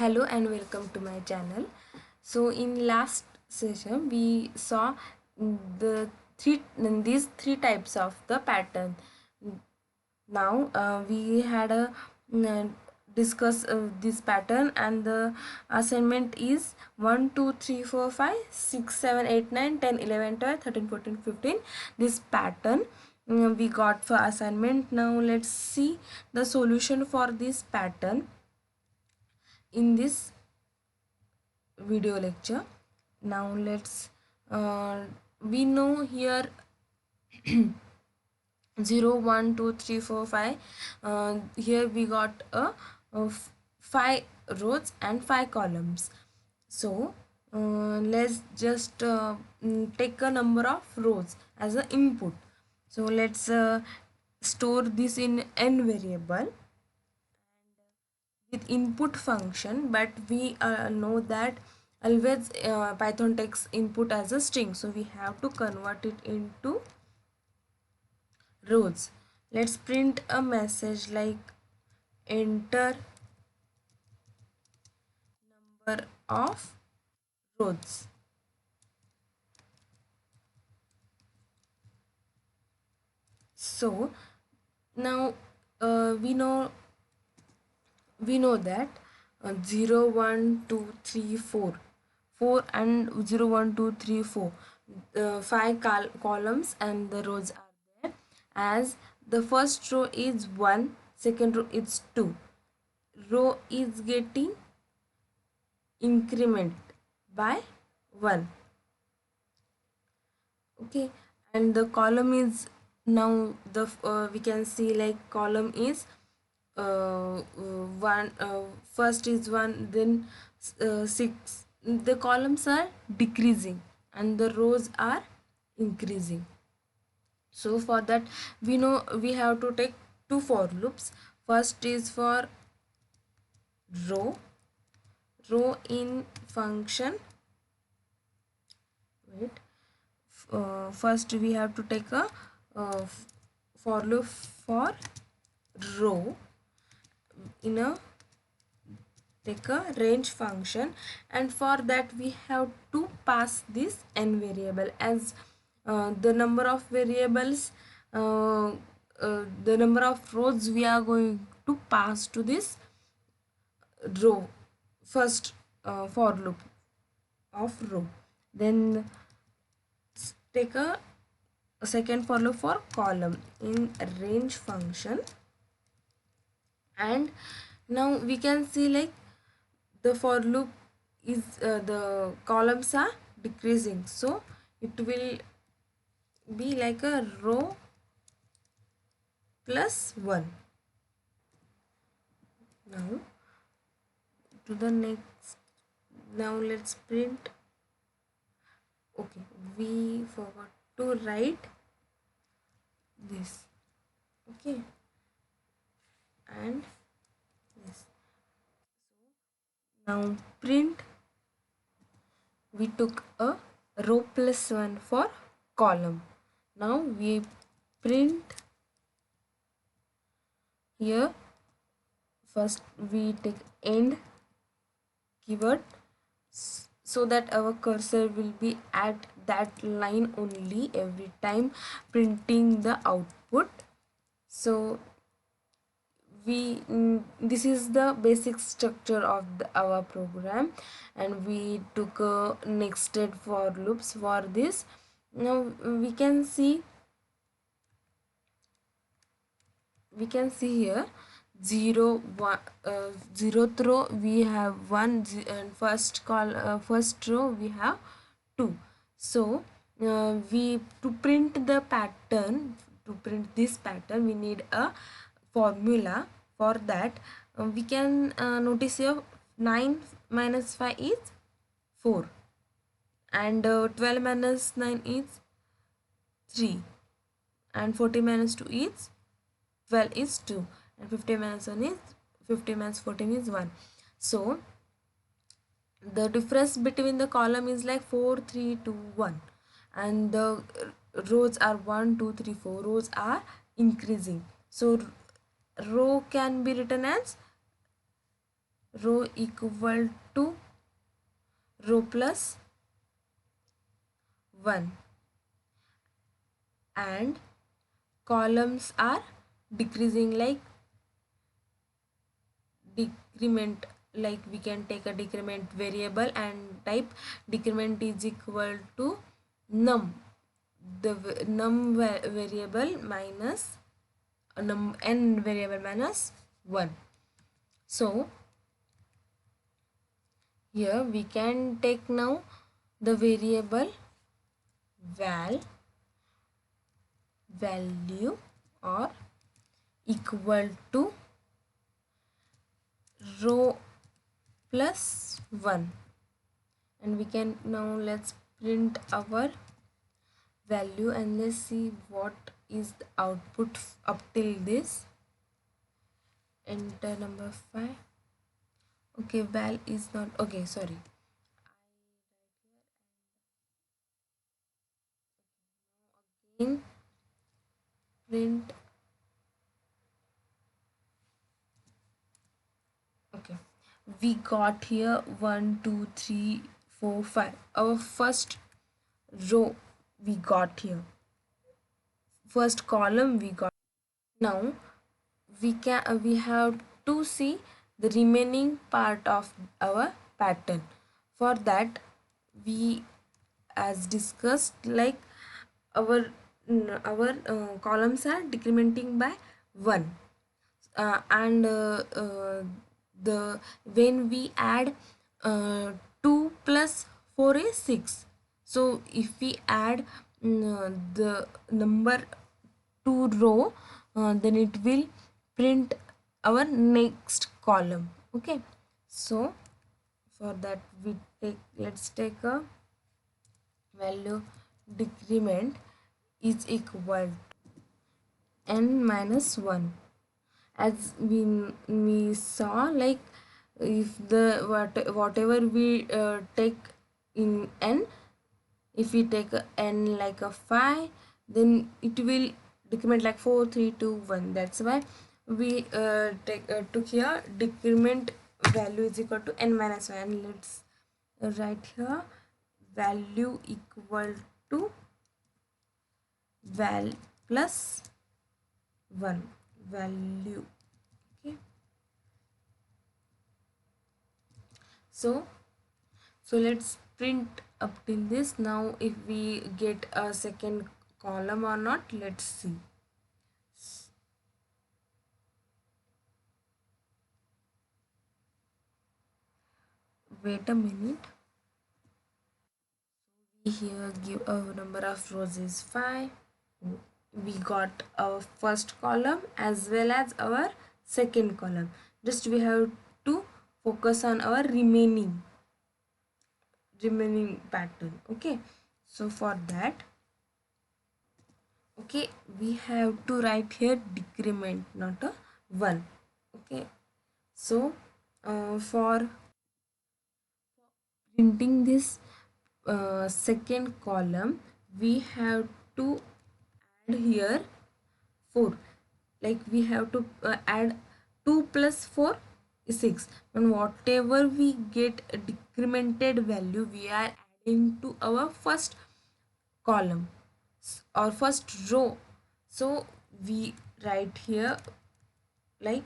Hello and welcome to my channel. So in last session we saw the these three types of the pattern. Now we had a uh, discuss this pattern, and the assignment is 1 2 3 4 5 6 7 8 9 10 11 12 13 14 15. This pattern we got for assignment. Now let's see the solution for this pattern in this video lecture. Now let's we know here 0 1 2 3 4 5. Here we got a 5 rows and 5 columns. So let's just take a number of rows as an input. So let's store this in n variable with input function, but we know that always Python takes input as a string, so we have to convert it into rows. Let's print a message like enter number of rows. So now we know that 0 1 2 3 4 4 and 0 1 2 3 4 5 columns and the rows are there, as the first row is 1, second row is 2, row is getting increment by 1. Okay, and the column is now the we can see like column is one first is 1, then 6. The columns are decreasing and the rows are increasing. So for that we know we have to take two for loops. First is for row in function. Wait, first we have to take a for loop for row in a take a range function, and for that we have to pass this n variable as the number of variables, the number of rows we are going to pass to this row first for loop of row. Then take a second for loop for column in range function, and now we can see like the for loop is the columns are decreasing, so it will be like a row plus 1. Now to the next, now let's print. Okay, we forgot to write this. Okay, and this. Now print, we took a row plus 1 for column. Now we print here. First we take end keyword so that our cursor will be at that line only every time printing the output. So this is the basic structure of our program, and we took a nested for loops for this. Now we can see here 0 1 zeroth row we have 1, and first row we have 2. So we to print the pattern, to print this pattern we need a formula. For that we can notice here 9 minus 5 is 4, and 12 minus 9 is 3, and 40 minus 2 is 12 is 2, and 50 minus 1 is 50 minus 14 is 1. So the difference between the column is like 4 3 2 1, and the rows are 1 2 3 4. Rows are increasing, so row can be written as row equal to row plus 1, and columns are decreasing like decrement, like we can take a decrement variable and type decrement is equal to num, the num variable minus n variable minus 1. So here we can take now the variable value or equal to row plus 1, and we can now let's print our value and let's see what is the output up till this. Enter number 5. Okay, val is not okay, sorry. In print, okay, we got here 1 2 3 4 5, our first row we got here, first column we got. Now we have to see the remaining part of our pattern. For that, we, as discussed, like our columns are decrementing by 1, and the when we add 2 plus 4 is 6. So if we add the number 2 row, then it will print our next column. Okay, so for that we take, let's take a value decrement is equal to n minus 1. As we saw, like if the whatever we take in n, if we take a n like a 5, then it will decrement like 4 3 2 1. That's why we took here decrement value is equal to n minus 1. Let's write here value equal to val plus 1 value. Okay, so let's print up till this. Now if we get a second column or not, let's see. Wait a minute. We here give a number of rows is 5. We got our first column as well as our second column. Just we have to focus on our remaining pattern. Okay, so for that, okay, we have to write here decrement, not a 1. Okay, so for printing this second column, we have to add here 4, like we have to add 2 plus 4 is 6, and whatever we get a decremented value we are adding to our first column or first row. So we write here like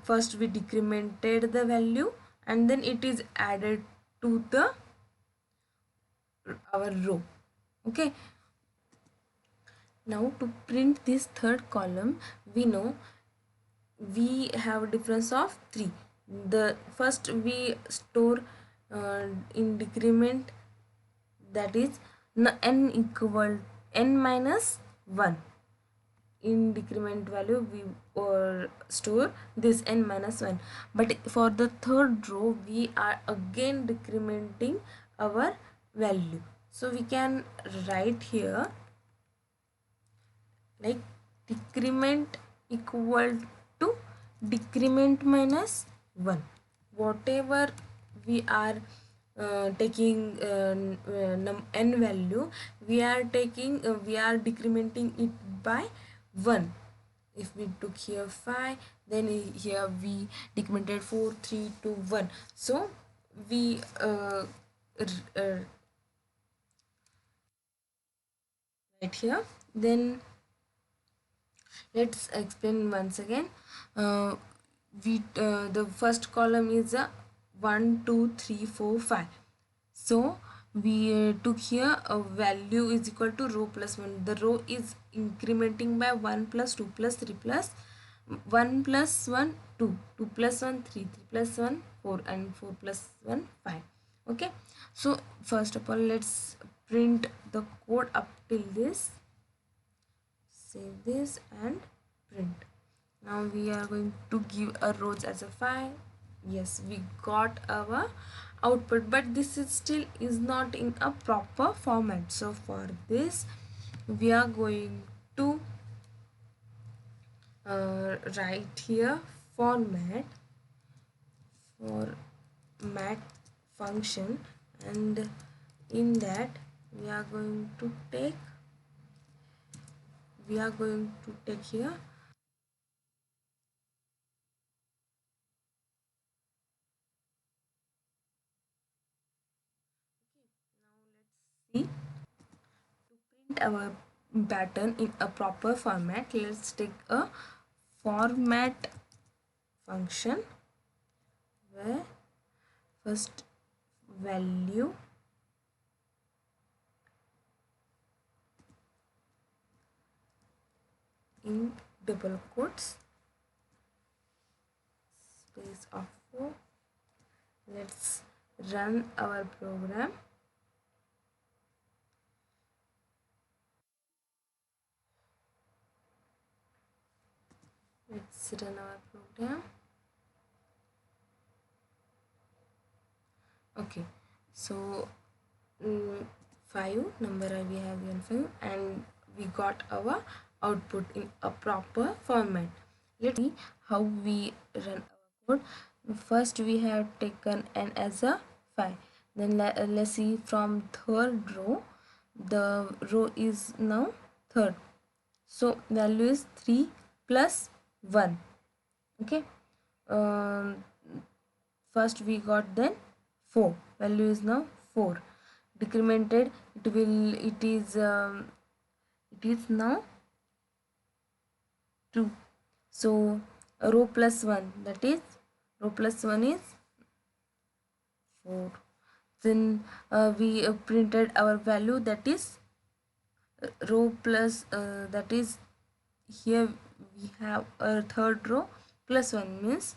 first we decremented the value and then it is added to the our row. Okay, now to print this third column, we know we have a difference of 3. The first we store in decrement, that is n equal n minus 1. In decrement value we store this n minus 1, but for the third row we are again decrementing our value. So we can write here like decrement equal to decrement minus 1. Whatever we are taking n value, we are decrementing it by 1. If we took here 5, then here we decremented 4 3 2 1. So we right here. Then let's explain once again. The first column is 1 2 3 4 5. So we took here a value is equal to row plus 1. The row is incrementing by 1 plus 2 plus 3 plus 1 plus 1 2, 2 plus 1 3, 3 plus 1 4, and 4 plus 1 5. Okay, so first of all let's print the code up till this. Save this and print. Now we are going to give a rows as a file. Yes, we got our output, but this is still is not in a proper format. So for this we are going to write here format function, and in that we are going to take here see to print our pattern in a proper format. Let's take a format function where first value in double quotes space of 4. Let's run our program. Let's run our program. Okay, so 5 number we have given 5, and we got our output in a proper format. Let's see how we run our code. First we have taken n as a 5. Then let's see from third row. The row is now third, so value is 3 plus 1. Okay, first we got then 4, value is now 4. Decremented, it is now 2. So row plus 1, that is row plus 1 is 4. Then we printed our value, that is row plus that is here we have a third row plus 1 means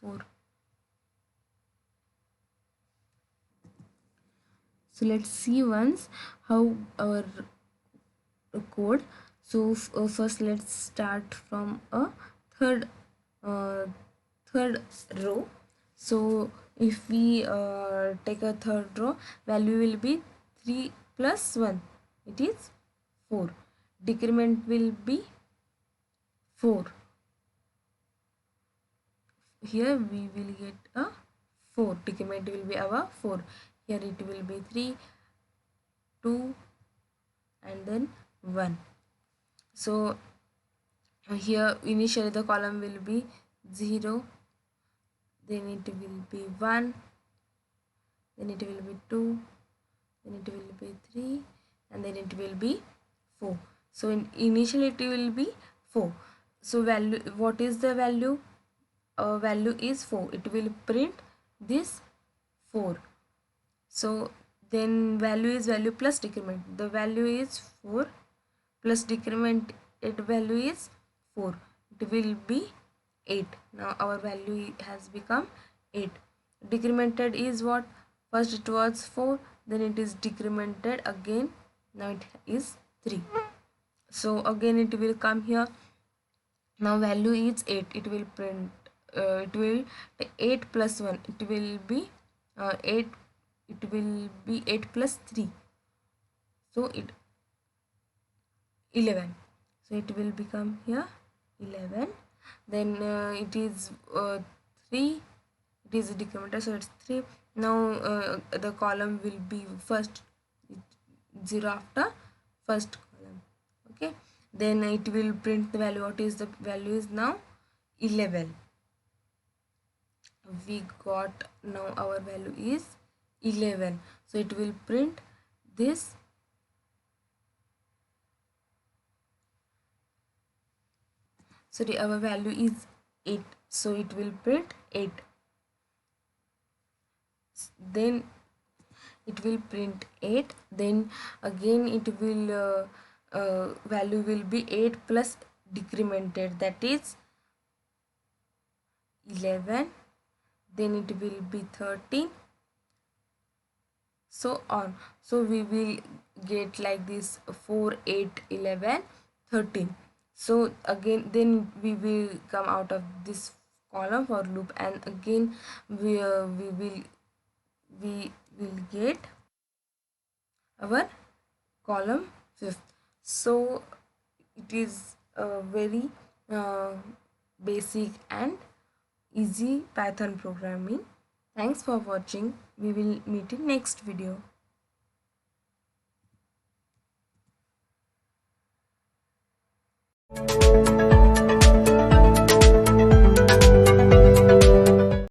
4. So let's see once how our code. So first let's start from a third uh, third row. So if we take a third row, value will be 3 plus 1, it is 4. Decrement will be 4. Here we will get a 4. Decrement will be our 4. Here it will be 3, 2, and then 1. So here initially the column will be 0, then it will be 1, then it will be 2, then it will be 3, and then it will be 4. So initially it will be 4. So value, what is the value? Value is 4. It will print this 4. So then value is value plus decrement. The value is 4 plus decrement value is 4. It will be 8. Now our value has become 8. Decremented is what? First it was 4, then it is decremented again. Now it is 3. So again it will come here. Now value is 8. It will print. It will 8 plus 1. It will be 8. It will be 8 plus 3. So it 11. So it will become here 11. Then it is 3. It is a decrementer, so it's 3. Now the column will be first 0 after first column. Okay, then it will print the value. What is the value is now 11. We got, now our value is 11, so it will print this. Sorry, our value is 8, so it will print 8. Then it will print 8, then again it will value will be 8 plus decremented, that is 11, then it will be 13, so on. So we will get like this 4, 8, 11, 13. So again then we will come out of this column for loop, and again we will get our column 5th. So it is a very basic and easy Python programming. Thanks for watching. We will meet in next video.